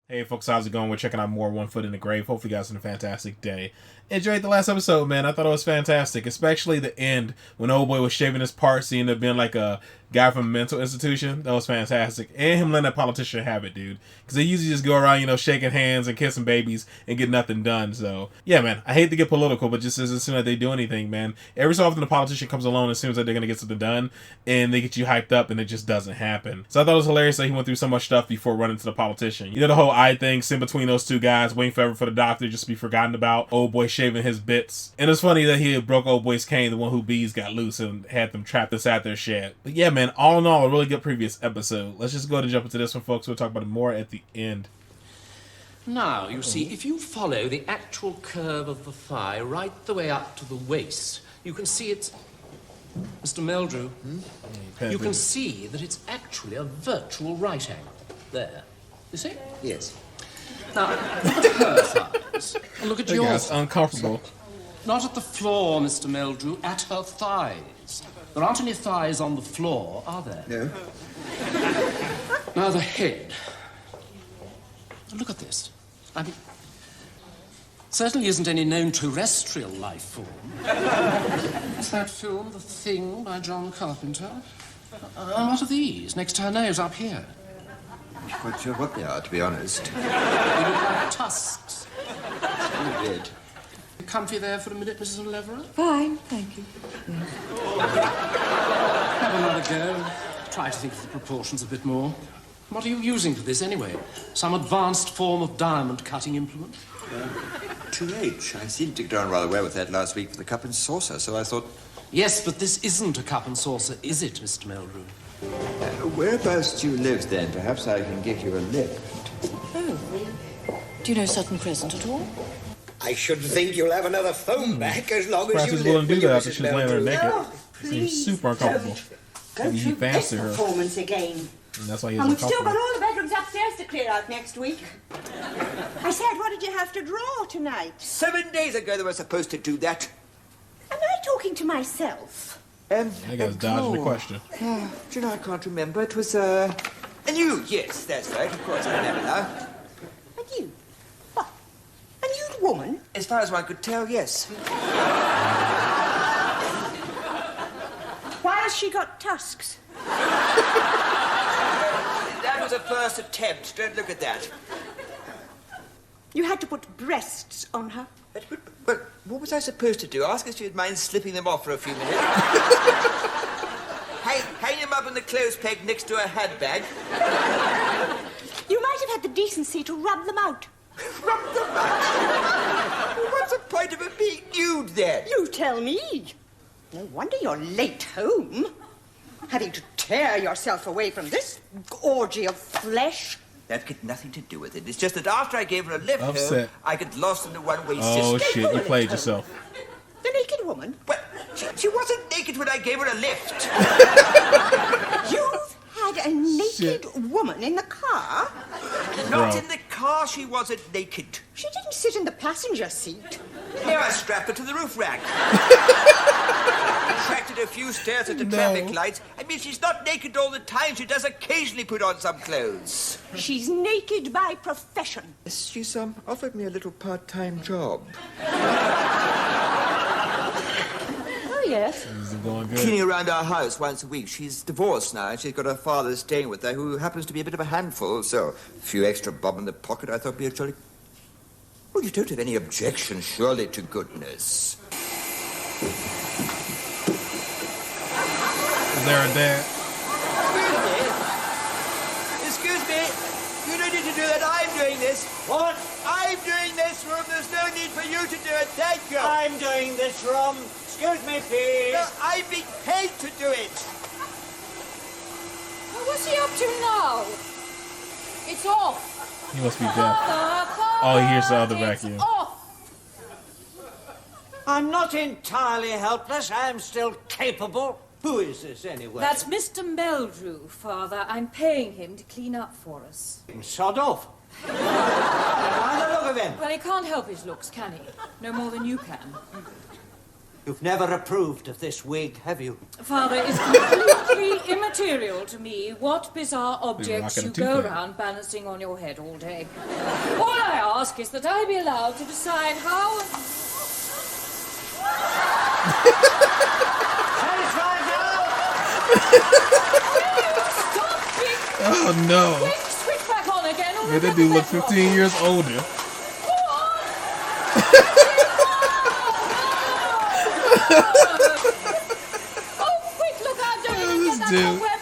Hey folks, how's it going? We're checking out more One Foot in the Grave. Hopefully you guys had a fantastic day. Enjoyed the last episode, man. I thought it was fantastic, especially the end when old boy was shaving his parts. He ended up being like a guy from a mental institution. That was fantastic. And him letting that politician have it, dude. Because they usually just go around, shaking hands and kissing babies and get nothing done. So, yeah, man. I hate to get political, but just as soon as they do anything, man, every so often the politician comes along and assumes that they're going to get something done, and they get you hyped up, and it just doesn't happen. So I thought it was hilarious that he went through so much stuff before running to the politician. The whole eye thing, sitting between those two guys, waiting forever for the doctor just to be forgotten about. Old boy shaving his bits. And it's funny that he had broke old boy's cane, the one who bees got loose and had them trapped inside their shed. But yeah, man, all in all, a really good previous episode. Let's just go ahead and jump into this one, folks. We'll talk about it more at the end. Now, you see, if you follow the actual curve of the thigh right the way up to the waist, you can see it's... Mr. Meldrew, you can see that it's actually a virtual right angle. There. You see? Yes. Now, look at her thighs. And look at yours. That's uncomfortable. Not at the floor, Mr. Meldrew, at her thighs. There aren't any thighs on the floor, are there? No. Now, the head. Look at this. I mean, certainly isn't any known terrestrial life form. Is that film The Thing by John Carpenter? And what are these next to her nose up here? I'm not quite sure what they are, to be honest. They look like tusks. Weird. Comfy there for a minute, Mrs. Leveret? Fine, thank you. Have another go. Try to think of the proportions a bit more. What are you using for this, anyway? Some advanced form of diamond-cutting implement? 2H. I seemed to get on rather well with that last week for the cup and saucer, so I thought... Yes, but this isn't a cup and saucer, is it, Mr. Meldrew? Whereabouts do you live, then? Perhaps I can give you a lift. Oh. Do you know Sutton Crescent at all? I should think you'll have another phone back as long as Perhaps you he's live willing to with do you, that after Mrs. she's laying there Meldrew. naked. Oh, It seems super uncomfortable. Go Maybe he through this fancied her. performance again. And that's why he's And we've still got uncomfortable. all the bedrooms upstairs to clear out next week. I said, what did you have to draw tonight? 7 days ago they were supposed to do that. Am I talking to myself? I guess dodging the question. Do you know, I can't remember. It was, a nude. Yes, that's right. Of course, I remember now. A nude? What? A nude woman? As far as one could tell, yes. Why has she got tusks? That was a first attempt. Don't look at that. You had to put breasts on her. But what was I supposed to do? Ask if she'd mind slipping them off for a few minutes? hang them up in the clothes peg next to her handbag. You might have had the decency to rub them out. Rub them out? What's the point of it being nude, then? You tell me. No wonder you're late home. Having to tear yourself away from this orgy of flesh. That's got nothing to do with it. It's just that after I gave her a lift Upset. home, I got lost in the one-way Oh, system. shit. You played yourself. The naked woman? Well, she wasn't naked when I gave her a lift. You've had a naked woman in the car? Not Bro. in the car, she wasn't naked. She didn't sit in the passenger seat. Here, I strapped her to the roof rack. Attracted a few stares at the traffic lights. I mean, she's not naked all the time. She does occasionally put on some clothes. She's naked by profession. She's offered me a little part-time job. Oh, yes. This is going good. Cleaning around our house once a week. She's divorced now, and she's got her father staying with her, who happens to be a bit of a handful, so a few extra bob in the pocket I thought would be actually... Well, you don't have any objection, surely, to goodness. Is there a dad? Excuse me. You don't need to do that. I'm doing this. What? I'm doing this, room. There's no need for you to do it. Thank you. I'm doing this, Rom. Excuse me, please. No, I'm being paid to do it. What's he up to now? It's off. He must be deaf. Oh, he hears the other vacuum. It's off. I'm not entirely helpless. I'm still capable. Who is this, anyway? That's Mr. Meldrew, Father. I'm paying him to clean up for us. Sod off. I like the look of him. Well, he can't help his looks, can he? No more than you can. You've never approved of this wig, have you? Father, it's completely immaterial to me what bizarre objects you go around balancing on your head all day. All I ask is that I be allowed to decide how... Oh no. Switch back on again. Made that dude look 15 years older. Oh, quick, look out, don't even This get that dude. web.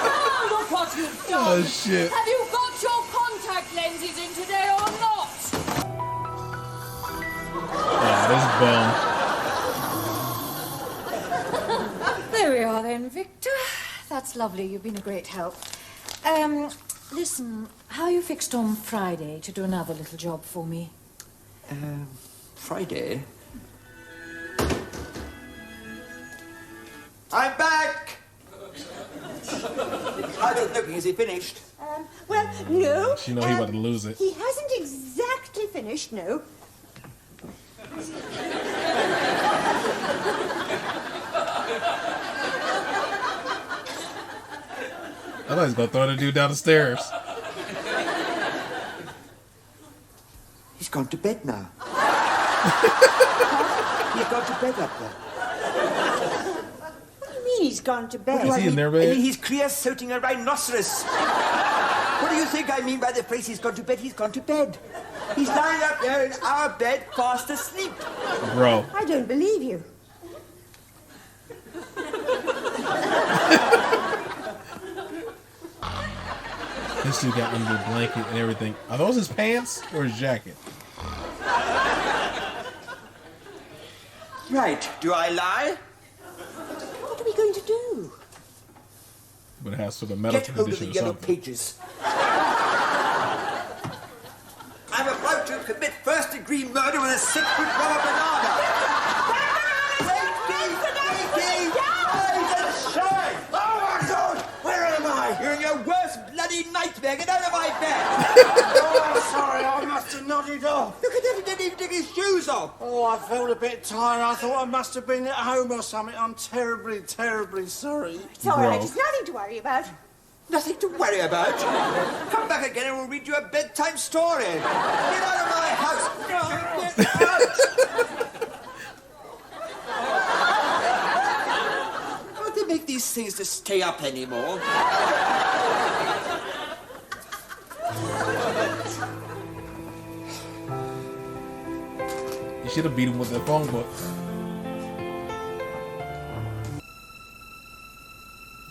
Oh, look what you've done. Oh shit. Have you got your contact lenses in today or not? Oh, this bum. There we are then, Victor. That's lovely. You've been a great help. Listen, how are you fixed on Friday to do another little job for me? Friday? I'm back! How's it looking? Is he finished? Well, no. She know he about to lose it. He hasn't exactly finished, no. I thought he was gonna throw the dude down the stairs. He's gone to bed now. He's gone to bed up there. What do you mean he's gone to bed? Is he in their I bed? mean, he's creosoting a rhinoceros. What do you think I mean by the phrase he's gone to bed? He's gone to bed. He's lying up there in our bed, fast asleep. Bro. I don't believe you. This dude got under the blanket and everything. Are those his pants or his jacket? Right. Do I lie? What are we going to do? But it has sort of medical Get hold of the condition or yellow something. pages. I'm about to commit first-degree murder with a 6-foot rubber banana. Wait and shine! Oh my God! Where am I? You're in your worst bloody nightmare. Get out of my bed! Oh, sorry, I must have nodded off. Look at him. He didn't even take his shoes off. Oh, I felt a bit tired. I thought I must have been at home or something. I'm terribly, terribly sorry. It's all right. Bro. It's nothing to worry about. Nothing to worry about. Come back again and we'll read you a bedtime story. Get out of my house. No, get out. Don't they make these things to stay up anymore? You should have beat him with the phone book.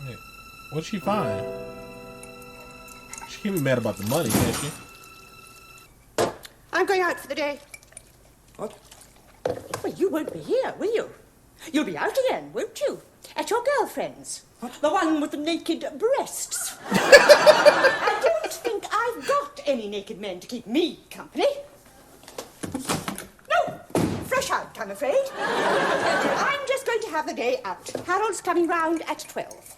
Wait, what'd she find? She can't be mad about the money, can she? I'm going out for the day. What? Well, you won't be here, will you? You'll be out again, won't you? At your girlfriend's. The one with the naked breasts. I don't think I've got any naked men to keep me company. No, fresh out, I'm afraid. I'm just going to have the day out. Harold's coming round at 12.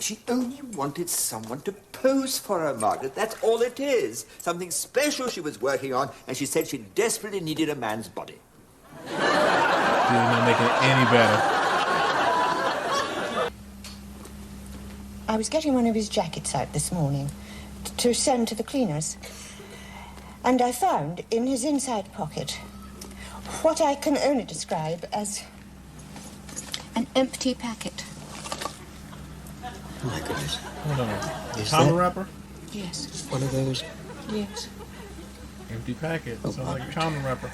She only wanted someone to pose for her, Margaret. That's all it is. Something special she was working on, and she said she desperately needed a man's body. Dude, not making it any better. I was getting one of his jackets out this morning to send to the cleaners. And I found in his inside pocket what I can only describe as an empty packet. Oh, my goodness. Hold on. Is Condom that- wrapper? Yes, One of those. yes. Empty packet. Sounds like a condom wrapper.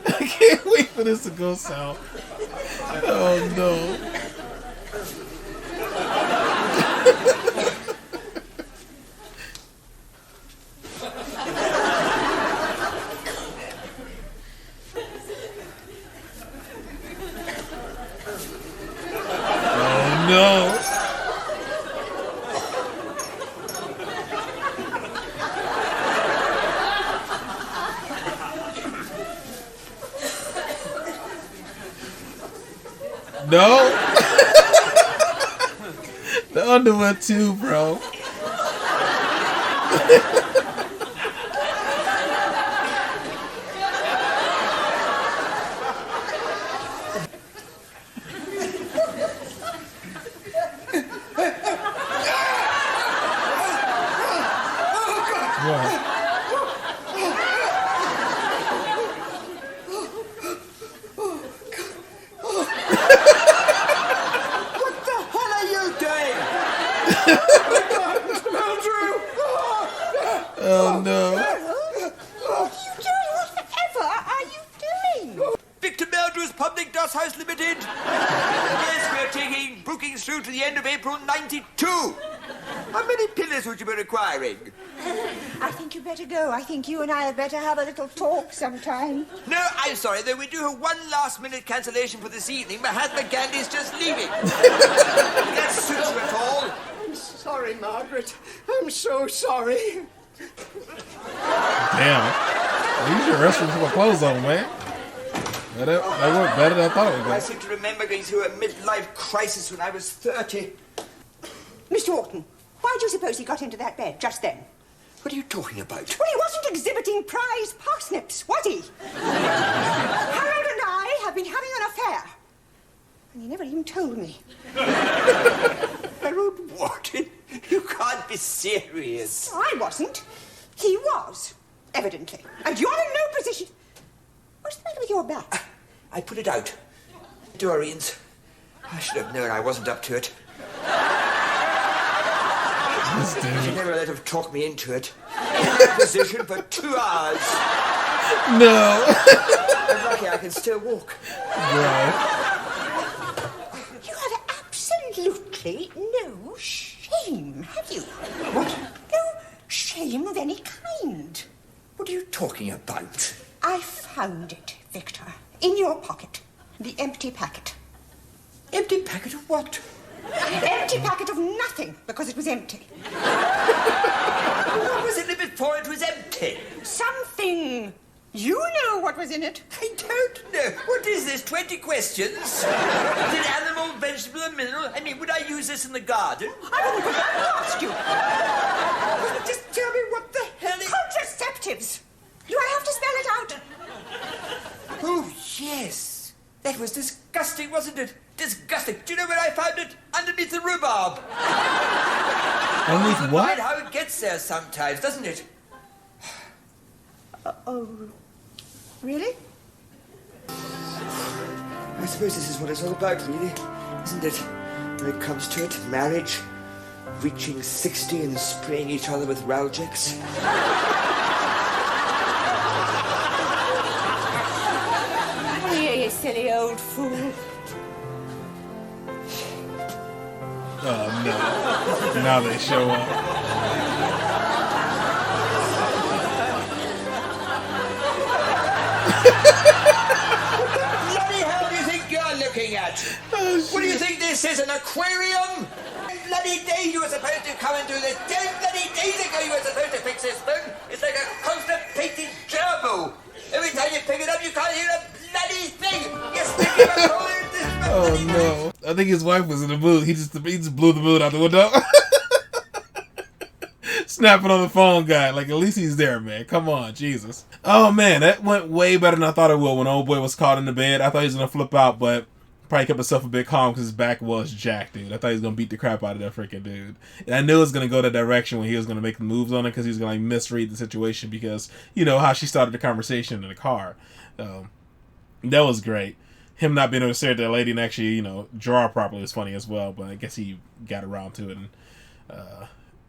I can't wait for this to go south. Oh no. Oh no. No. The underwear too, bro. What? Oh no. What are you doing? Whatever are you doing? Victor Meldrew's Public Dust House Limited. Yes, we're taking bookings through to the end of April 92. How many pillows would you be requiring? I think you better go. I think you and I had better have a little talk sometime. No, I'm sorry, though we do have one last-minute cancellation for this evening. Mahatma Gandhi's just leaving. That suits you at all. I'm sorry, Margaret. I'm so sorry. Damn. You should restroom put my clothes on, man. That worked better than I thought it would I go. seem to remember going through a midlife crisis when I was 30. Mr. Orton, why do you suppose he got into that bed just then? What are you talking about? Well, he wasn't exhibiting prize parsnips, was he? Harold and I have been having an affair. And he never even told me. Harold Wharton? You can't be serious. I wasn't. He was, evidently. And you're in no position... What's the matter with your back? I put it out. Dorian's. I should have known I wasn't up to it. You never let him talk me into it. In that position for 2 hours. No. I'm lucky I can still walk. Bro. You have absolutely no shame, have you? What? No shame of any kind. What are you talking about? I found it, Victor, in your pocket. The empty packet. Empty packet of what? Empty packet of nothing, because it was empty. What was in it before it was empty? Something. You know what was in it. I don't know. What is this, 20 questions? Is it animal, vegetable, or mineral? I mean, would I use this in the garden? I wouldn't have asked you. Just tell me what the hell it... Contraceptives. Do I have to spell it out? Oh, yes. That was disgusting, wasn't it? Disgusting. Do you know where I found it? Underneath the rhubarb. Underneath Mind what? how it gets there sometimes, doesn't it? Oh, really? I suppose this is what it's all about, really, isn't it? When it comes to it, marriage, reaching 60 and spraying each other with Ralgex. You silly old fool. Oh no. Now they show up. Bloody hell do you think you're looking at? What do you think this is, an aquarium? Bloody day you were supposed to come and do this. 10 bloody days ago you were supposed to fix this thing. It's like a constipated gerbil. Every time you pick it up, you can't hear a bloody thing. You're sticking a hole in this. Oh no. I think his wife was in the mood. He just blew the mood out the window. Snapping on the phone guy. Like, at least he's there, man. Come on, Jesus. Oh man, that went way better than I thought it would when old boy was caught in the bed. I thought he was gonna flip out, but probably kept himself a bit calm because his back was jacked, dude. I thought he was gonna beat the crap out of that freaking dude. And I knew it was gonna go that direction when he was gonna make the moves on it, because he was gonna like misread the situation, because you know how she started the conversation in the car. That was great. Him not being able to stare at that lady and actually, you know, draw properly was funny as well, but I guess he got around to it and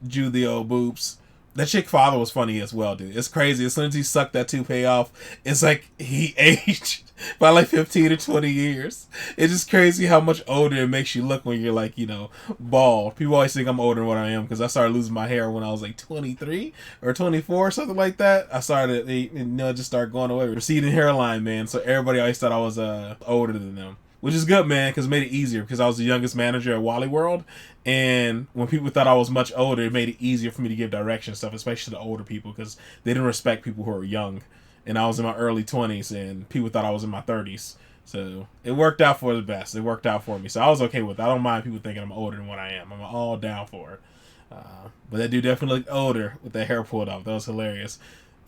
drew the old boobs. That chick father was funny as well, dude. It's crazy. As soon as he sucked that toupee off, it's like he aged by like 15 or 20 years. It's just crazy how much older it makes you look when you're like, you know, bald. People always think I'm older than what I am because I started losing my hair when I was like 23 or 24 or something like that. I started, you know, just started going away. Receding hairline, man. So everybody always thought I was older than them. Which is good, man, because it made it easier, because I was the youngest manager at Wally World, and when people thought I was much older, it made it easier for me to give direction and stuff, especially to the older people, because they didn't respect people who were young, and I was in my early 20s, and people thought I was in my 30s, So it worked out for the best. It worked out for me. So I was okay with it. I don't mind people thinking I'm older than what I am. I'm all down for it. But that dude definitely looked older with that hair pulled off. That was hilarious.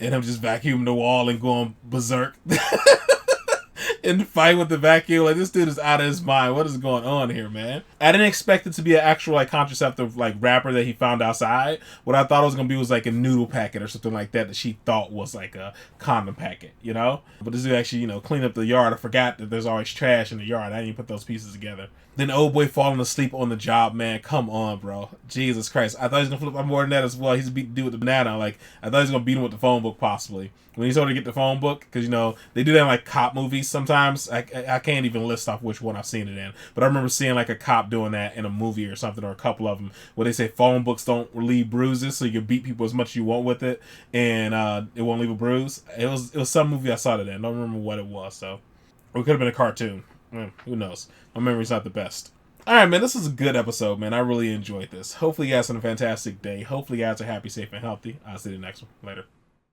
And him just vacuuming the wall and going berserk. And fight with the vacuum. Like, this dude is out of his mind. What is going on here, man? I didn't expect it to be an actual, like, contraceptive, like, wrapper that he found outside. What I thought it was going to be was, like, a noodle packet or something like that she thought was, like, a condom packet, you know? But this dude actually, cleaned up the yard. I forgot that there's always trash in the yard. I didn't even put those pieces together. Then old boy falling asleep on the job, man. Come on, bro. Jesus Christ. I thought he was going to flip up more than that as well. He's beat the dude with the banana. Like, I thought he was going to beat him with the phone book, possibly. When he told her to get the phone book, because, they do that in, like, cop movies sometimes. I can't even list off which one I've seen it in. But I remember seeing, like, a cop doing that in a movie or something, or a couple of them, where they say phone books don't leave bruises, so you can beat people as much as you want with it, and it won't leave a bruise. It was some movie I saw it in. I don't remember what it was, so. Or it could have been a cartoon. Who knows? My memory's not the best. Alright, man, this is a good episode, man. I really enjoyed this. Hopefully you guys had a fantastic day. Hopefully you guys are happy, safe, and healthy. I'll see you next one. Later.